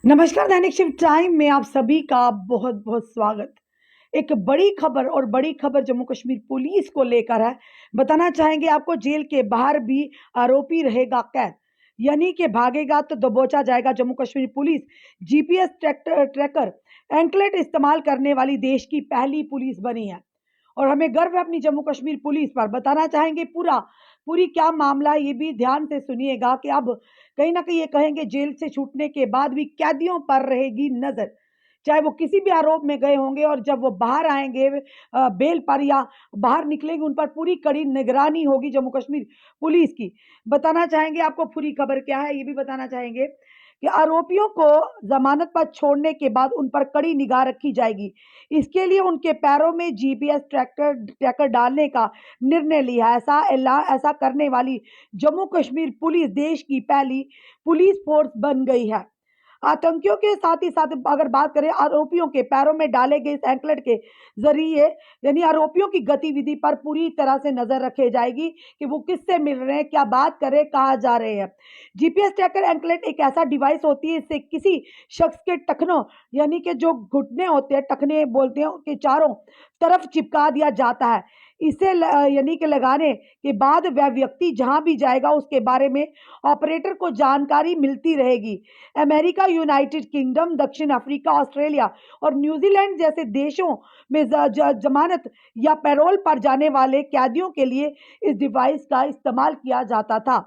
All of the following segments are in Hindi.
नमस्कार, दैनिक शिफ्ट टाइम में आप सभी का बहुत बहुत स्वागत। एक बड़ी खबर और बड़ी खबर जम्मू कश्मीर पुलिस को लेकर है। बताना चाहेंगे आपको, जेल के बाहर भी आरोपी रहेगा कैद, यानी कि भागेगा तो दबोचा जाएगा। Jammu Kashmir police GPS tracker anklet इस्तेमाल करने वाली देश की पहली पुलिस बनी है और हमें गर्व है अपनी जम्मू कश्मीर पुलिस पर। बताना चाहेंगे पूरी क्या मामला है, ये भी ध्यान से सुनिएगा कि अब कहीं ना कहीं ये कहेंगे जेल से छूटने के बाद भी कैदियों पर रहेगी नजर, चाहे वो किसी भी आरोप में गए होंगे और जब वो बाहर आएंगे बेल पर या बाहर निकलेंगे, उन पर पूरी कड़ी निगरानी होगी जम्मू कश्मीर पुलिस की। बताना चाहेंगे आपको पूरी खबर क्या है, ये भी बताना चाहेंगे कि आरोपियों को जमानत पर छोड़ने के बाद उन पर कड़ी निगाह रखी जाएगी। इसके लिए उनके पैरों में जीपीएस ट्रैकर डालने का निर्णय लिया है। ऐसा करने वाली जम्मू कश्मीर पुलिस देश की पहली पुलिस फोर्स बन गई है। आतंकियों के साथ ही साथ अगर बात करें, आरोपियों के पैरों में डाले गए इस एंकलेट के जरिए यानी आरोपियों की गतिविधि पर पूरी तरह से नजर रखी जाएगी कि वो किससे मिल रहे हैं, क्या बात कर रहे हैं, कहाँ जा रहे हैं। जीपीएस ट्रैकर एंकलेट एक ऐसा डिवाइस होती है, इससे किसी शख्स के टखनों यानी कि जो घुटने होते हैं, टखने बोलते हैं, के चारों तरफ चिपका दिया जाता है। इसे यानी कि लगाने के बाद वह व्यक्ति जहां भी जाएगा उसके बारे में ऑपरेटर को जानकारी मिलती रहेगी। अमेरिका, यूनाइटेड किंगडम, दक्षिण अफ्रीका, ऑस्ट्रेलिया और न्यूजीलैंड जैसे देशों में जमानत या पैरोल पर जाने वाले कैदियों के लिए इस डिवाइस का इस्तेमाल किया जाता था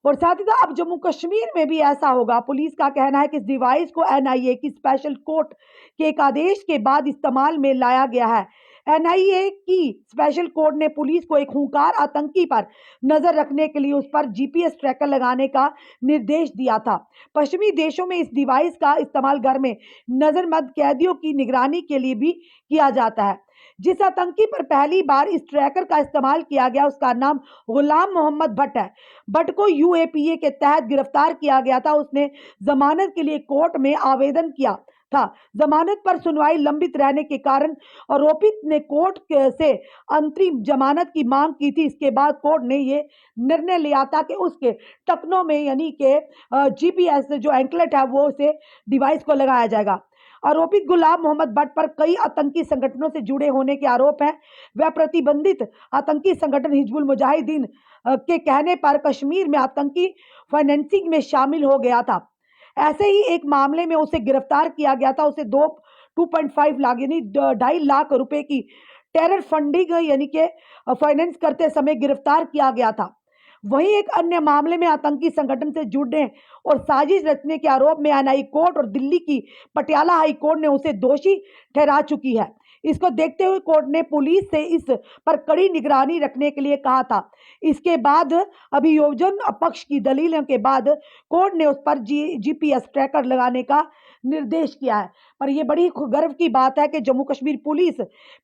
और साथ ही साथ अब जम्मू कश्मीर में भी ऐसा होगा। पुलिस का कहना है कि इस डिवाइस को एनआईए की स्पेशल कोर्ट के एक आदेश के बाद इस्तेमाल में लाया गया है। एनआईए की स्पेशल कोर्ट ने पुलिस को एक खूंखार आतंकी पर नजर रखने के लिए उस पर जीपीएस ट्रैकर लगाने का निर्देश दिया था। पश्चिमी देशों में इस डिवाइस का इस्तेमाल घर में नजरबंद कैदियों की निगरानी के लिए भी किया जाता है। जिस आतंकी पर पहली बार इस ट्रैकर का इस्तेमाल किया गया उसका नाम गुलाम मोहम्मद भट्ट है। भट्ट को यूएपीए के तहत गिरफ्तार किया गया था। उसने जमानत के लिए कोर्ट में आवेदन किया था। जमानत पर सुनवाई लंबित रहने के कारण आरोपित ने कोर्ट से अंतरिम जमानत की मांग की थी। इसके बाद कोर्ट ने ये निर्णय लिया था कि उसके टखनों में यानी कि जीपीएस जो एंकलेट है वो उसे डिवाइस को लगाया जाएगा। आरोपित गुलाम मोहम्मद भट्ट पर कई आतंकी संगठनों से जुड़े होने के आरोप हैं। वह प्रतिबंधित आतंकी संगठन हिजबुल मुजाहिदीन के कहने पर कश्मीर में आतंकी फाइनेंसिंग में शामिल हो गया था। ऐसे ही एक मामले में उसे गिरफ्तार किया गया था। उसे 2.5 लाख यानी 2.5 लाख रुपए की टेरर फंडिंग यानी कि फाइनेंस करते समय गिरफ्तार किया गया था। वहीं एक अन्य मामले में आतंकी संगठन से जुड़ने और साजिश रचने के आरोप में एनआई कोर्ट और दिल्ली की पटियाला हाई कोर्ट ने उसे दोषी ठहरा चुकी है। इसको देखते हुए कोर्ट ने पुलिस से इस पर कड़ी निगरानी रखने के लिए कहा था। इसके बाद अभियोजन पक्ष की दलीलों के बाद कोर्ट ने उस पर जीपीएस ट्रैकर लगाने का निर्देश किया है। पर यह बड़ी गर्व की बात है कि जम्मू कश्मीर पुलिस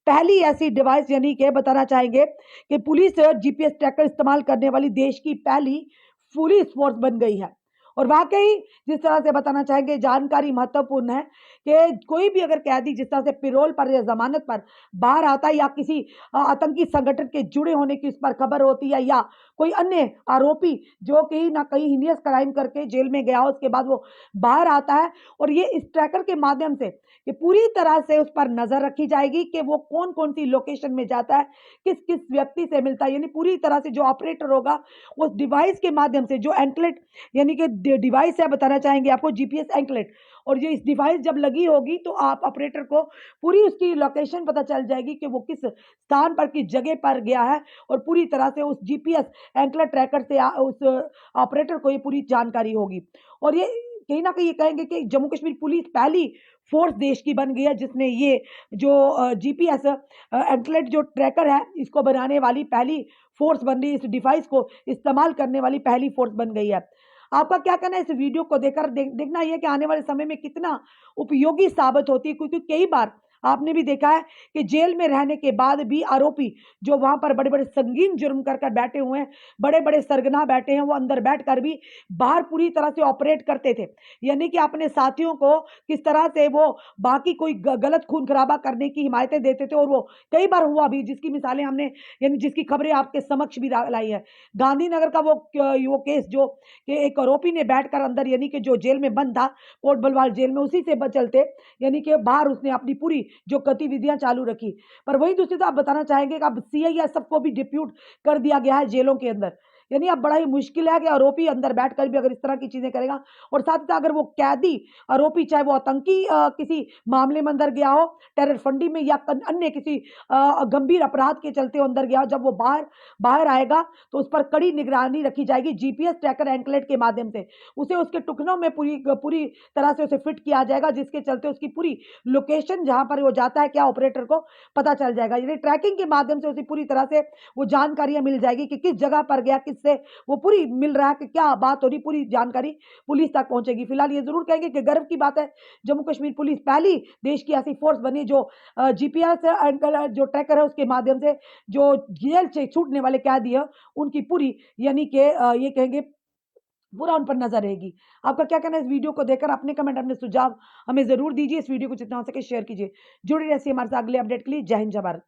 पहली ऐसी डिवाइस यानी कि बताना चाहेंगे कि पुलिस जीपीएस ट्रैकर इस्तेमाल करने वाली देश की पहली पुलिस फोर्स बन गई है। और वाकई जिस तरह से बताना चाहेंगे जानकारी महत्वपूर्ण है कि कोई भी अगर कैदी जिस तरह से पैरोल पर या जमानत पर बाहर आता है या किसी आतंकी संगठन के जुड़े होने की उस पर खबर होती है या कोई अन्य आरोपी जो कहीं ना कहीं हीनियस क्राइम करके जेल में गया हो उसके बाद वो बाहर आता है और ये इस ट्रैकर के माध्यम से कि पूरी तरह से उस पर नजर रखी जाएगी कि वो कौन कौन सी लोकेशन में जाता है, किस किस व्यक्ति से मिलता है, यानी पूरी तरह से जो ऑपरेटर होगा उस डिवाइस के माध्यम से जो एंकलेट यानी कि डिवाइस है, बताना चाहेंगे आपको जीपीएस एंकलेट, और ये इस डिवाइस जब लगी होगी तो आप ऑपरेटर को पूरी उसकी लोकेशन पता चल जाएगी कि वो किस स्थान पर किस जगह पर गया है और पूरी तरह से उस जीपीएस एंकलेट ट्रैकर से उस ऑपरेटर को ये पूरी जानकारी होगी। और ये कहीं ना कहीं ये कहेंगे कि जम्मू कश्मीर पुलिस पहली फोर्स देश की बन गई है जिसने ये जो जीपीएस एंकलेट जो ट्रैकर है इसको बनाने वाली पहली फोर्स बन रही है, इस डिवाइस को इस्तेमाल करने वाली पहली फोर्स बन गई है। आपका क्या कहना है इस वीडियो को देखकर? देखना यह कि आने वाले समय में कितना उपयोगी साबित होती है, क्योंकि कई बार आपने भी देखा है कि जेल में रहने के बाद भी आरोपी जो वहां पर बड़े बड़े संगीन जुर्म कर कर बैठे हुए हैं, बड़े बड़े सरगना बैठे हैं, वो अंदर बैठकर भी बाहर पूरी तरह से ऑपरेट करते थे। यानी कि अपने साथियों को किस तरह से वो बाकी कोई गलत खून खराबा करने की हिमायतें देते थे, और वो कई बार हुआ भी, जिसकी मिसालें हमने यानी जिसकी खबरें आपके समक्ष भी लाई है। गांधीनगर का वो केस जो कि एक आरोपी ने बैठकर अंदर यानी कि जो जेल में बंद था, कोट बलवाल जेल में, उसी से चलते यानी कि बाहर उसने अपनी पूरी जो गतिविधियां चालू रखी। पर वही दूसरी तो आप बताना चाहेंगे कि अब सीआईएसएफ को भी डिप्यूट कर दिया गया है जेलों के अंदर। यानी अब बड़ा ही मुश्किल है कि आरोपी अंदर बैठकर भी अगर इस तरह की चीजें करेगा, और साथ ही साथ अगर वो कैदी आरोपी चाहे वो आतंकी किसी मामले में अंदर गया हो, टेरर फंडिंग में, या अन्य किसी गंभीर अपराध के चलते वो अंदर गया हो, जब वो बाहर बाहर आएगा तो उस पर कड़ी निगरानी रखी जाएगी जीपीएस ट्रैकर एंकलेट के माध्यम से। उसे उसके टुकड़ों में पूरी पूरी तरह से उसे फिट किया जाएगा, जिसके चलते उसकी पूरी लोकेशन जहां पर वो जाता है क्या ऑपरेटर को पता चल जाएगा। यानी ट्रैकिंग के माध्यम से उसे पूरी तरह से वो जानकारियां मिल जाएगी कि किस जगह पर गया, किससे वो पूरी मिल रहा है, कि क्या बात हो रही, पूरी जानकारी पुलिस तक पहुंचेगी। फिलहाल ये जरूर कहेंगे कि गर्व की बात है, जम्मू कश्मीर पुलिस पहली देश की ऐसी फोर्स बनी जो जीपीएस जो ट्रैकर है उसके माध्यम से जो जेल से छूटने वाले कैदी है उनकी पूरी यानी कि ये कहेंगे पूरा उन पर नजर रहेगी। आपका क्या कहना है इस वीडियो को देखकर? अपने कमेंट, अपने सुझाव हमें जरूर दीजिए। इस वीडियो को जितना हो सके शेयर कीजिए। जुड़े रहिए हमारे साथ अगले अपडेट के लिए। जय हिंद, जय भारत।